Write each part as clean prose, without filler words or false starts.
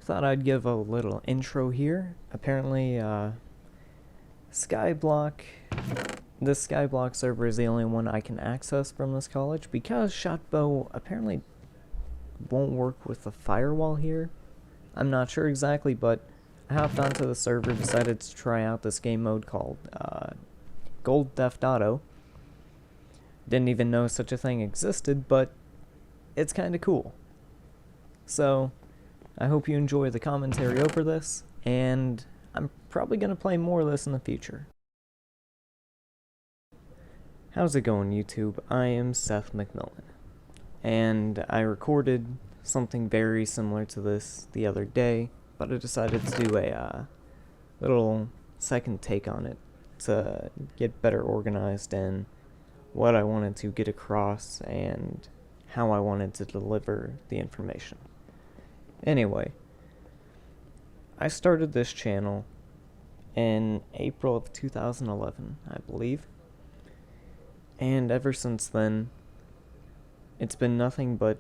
thought I'd give a little intro here. Apparently, Skyblock, this Skyblock server is the only one I can access from this college because Shotbow apparently won't work with the firewall here. I'm not sure exactly, but I hopped onto the server, decided to try out this game mode called Gold Theft Auto. Didn't even know such a thing existed, but it's kinda cool. So, I hope you enjoy the commentary over this, and I'm probably going to play more of this in the future. How's it going, YouTube? I am SethMacMillan, and I recorded something very similar to this the other day, but I decided to do a little second take on it to get better organized in what I wanted to get across and how I wanted to deliver the information. Anyway, I started this channel in April of 2011, I believe, and ever since then, it's been nothing but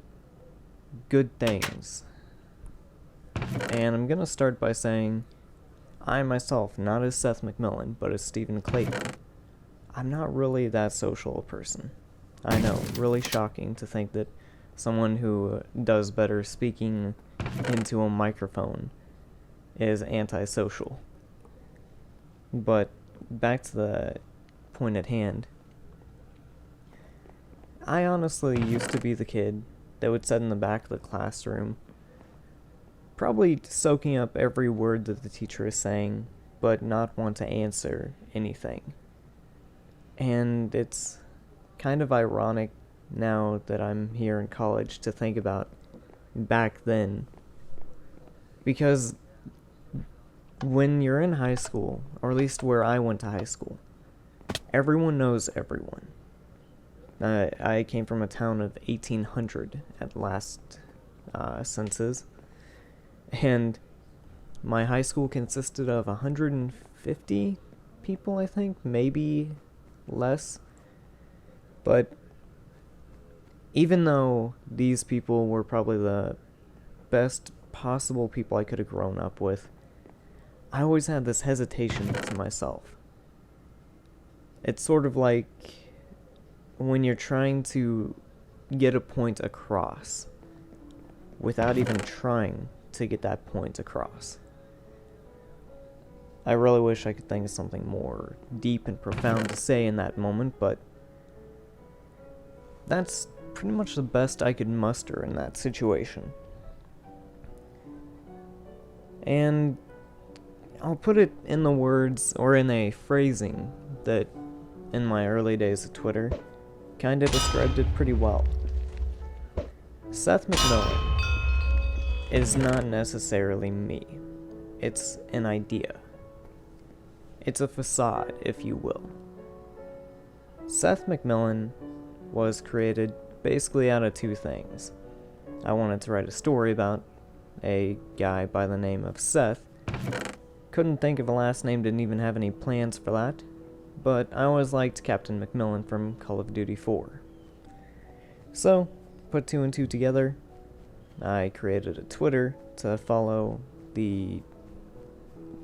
good things. And I'm gonna start by saying, I myself, not as SethMacMillan, but as Stephen Clayton, I'm not really that social a person. I know, really shocking to think that someone who does better speaking into a microphone is antisocial. But back to the point at hand. I honestly used to be the kid that would sit in the back of the classroom, probably soaking up every word that the teacher is saying, but not want to answer anything. And it's kind of ironic now that I'm here in college to think about back then, because when you're in high school, or at least where I went to high school, everyone knows everyone. I came from a town of 1,800 at last census, and my high school consisted of 150 people, I think, maybe less. But even though these people were probably the best possible people I could have grown up with, I always had this hesitation to myself. It's sort of like when you're trying to get a point across without even trying to get that point across. I really wish I could think of something more deep and profound to say in that moment, but that's pretty much the best I could muster in that situation. And I'll put it in the words, or in a phrasing, that in my early days of Twitter kinda described it pretty well. SethMacMillan is not necessarily me. It's an idea. It's a facade, if you will. SethMacMillan was created basically out of two things. I wanted to write a story about a guy by the name of Seth. Couldn't think of a last name, didn't even have any plans for that, but I always liked Captain McMillan from Call of Duty 4. So, put two and two together, I created a Twitter to follow the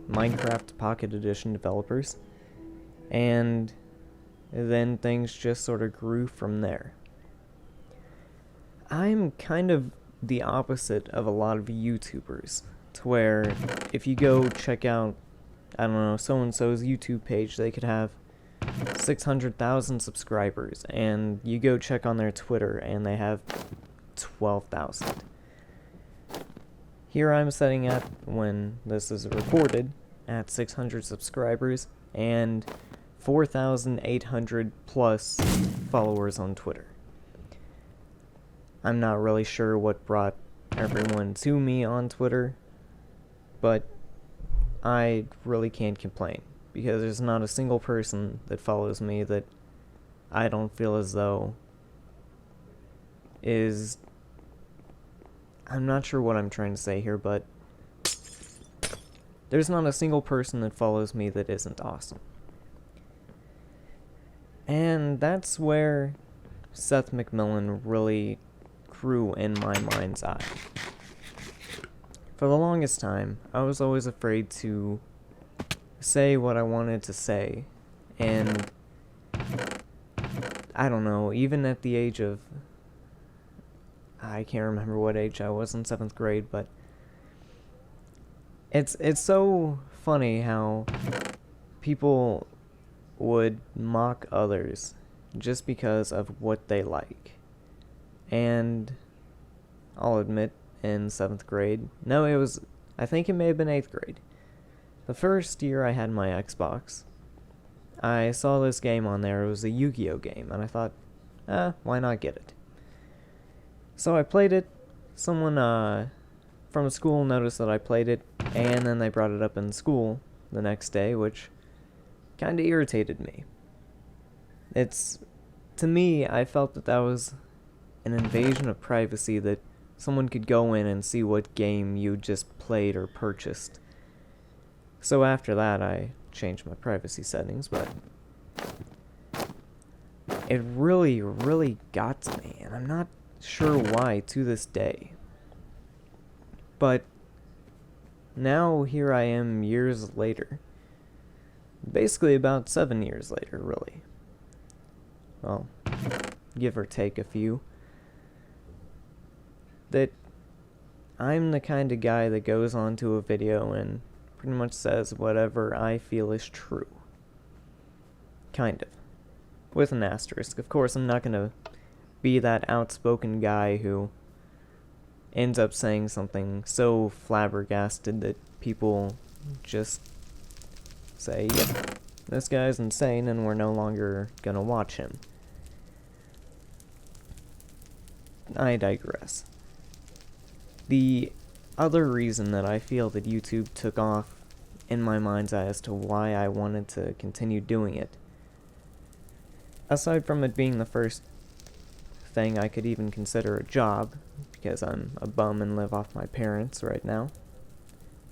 Minecraft Pocket Edition developers, and then things just sort of grew from there. I'm kind of the opposite of a lot of YouTubers, to where if you go check out, I don't know, so-and-so's YouTube page, they could have 600,000 subscribers, and you go check on their Twitter and they have 12,000. Here I'm sitting at, when this is recorded, at 600 subscribers and 4,800 plus followers on Twitter. I'm not really sure what brought everyone to me on Twitter, but I really can't complain, because there's not a single person that follows me that I don't feel as though is... I'm not sure what I'm trying to say here, but there's not a single person that follows me that isn't awesome. And that's where SethMacMillan really grew in my mind's eye. For the longest time, I was always afraid to say what I wanted to say, and I don't know, even at the age of, I can't remember what age I was in 7th grade, but it's so funny how people would mock others just because of what they like. And I'll admit, in 7th grade, no, I think it may have been 8th grade. The first year I had my Xbox, I saw this game on there. It was a Yu-Gi-Oh game, and I thought, why not get it? So I played it. Someone from school noticed that I played it, and then they brought it up in school the next day, which kind of irritated me. To me, I felt that was an invasion of privacy, that someone could go in and see what game you just played or purchased. So after that, I changed my privacy settings, but it really, really got to me, and I'm not sure why to this day. But now here I am years later. Basically about 7 years later, really. Well, give or take a few. That I'm the kind of guy that goes onto a video and pretty much says whatever I feel is true. Kind of. With an asterisk. Of course, I'm not gonna be that outspoken guy who ends up saying something so flabbergasted that people just say, yep, this guy's insane and we're no longer gonna watch him. I digress. The other reason that I feel that YouTube took off in my mind's eye as to why I wanted to continue doing it, aside from it being the first thing I could even consider a job, because I'm a bum and live off my parents right now,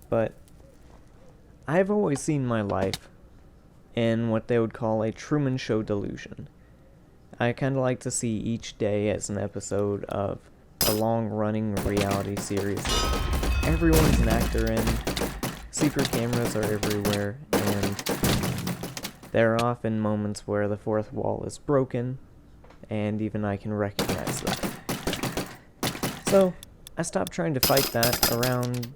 but I've always seen my life in what they would call a Truman Show delusion. I kind of like to see each day as an episode of a long-running reality series that everyone's an actor in, secret cameras are everywhere, and there are often moments where the fourth wall is broken, and even I can recognize that. So, I stopped trying to fight that around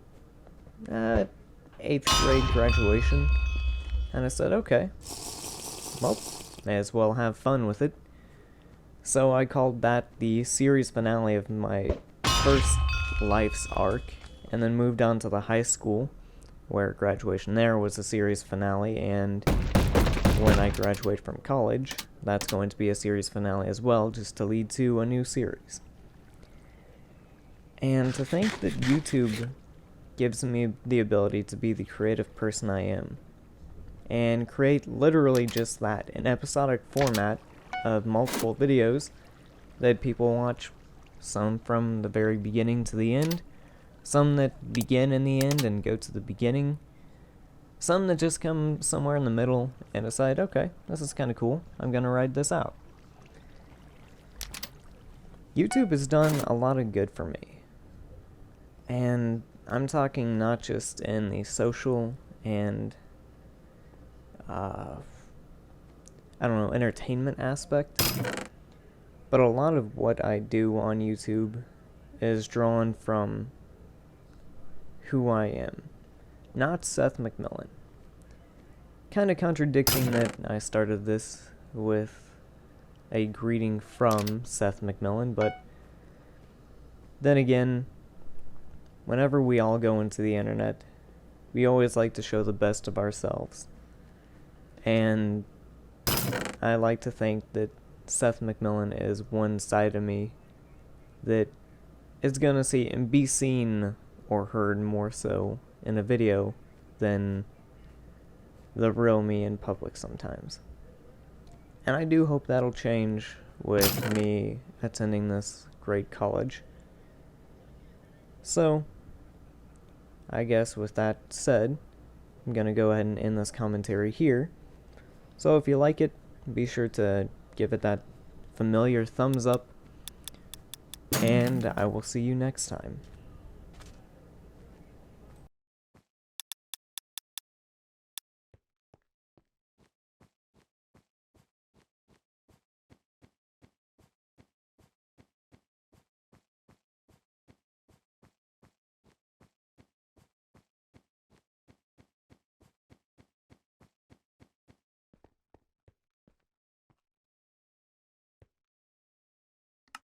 8th grade graduation, and I said, okay, well, may as well have fun with it. So I called that the series finale of my first life's arc, and then moved on to the high school, where graduation there was a series finale, and when I graduate from college, that's going to be a series finale as well, just to lead to a new series. And to think that YouTube gives me the ability to be the creative person I am, and create literally just that, an episodic format of multiple videos that people watch, some from the very beginning to the end, some that begin in the end and go to the beginning, some that just come somewhere in the middle and decide, okay, this is kind of cool, I'm gonna ride this out. YouTube has done a lot of good for me, and I'm talking not just in the social and entertainment aspect, but a lot of what I do on YouTube is drawn from who I am, not SethMacMillan. Kind of contradicting that I started this with a greeting from SethMacMillan, but then again, whenever we all go into the internet, we always like to show the best of ourselves. And I like to think that SethMacMillan is one side of me that is gonna be seen or heard more so in a video than the real me in public sometimes. And I do hope that'll change with me attending this great college. So, I guess with that said, I'm gonna go ahead and end this commentary here. So if you like it, be sure to give it that familiar thumbs up, and I will see you next time.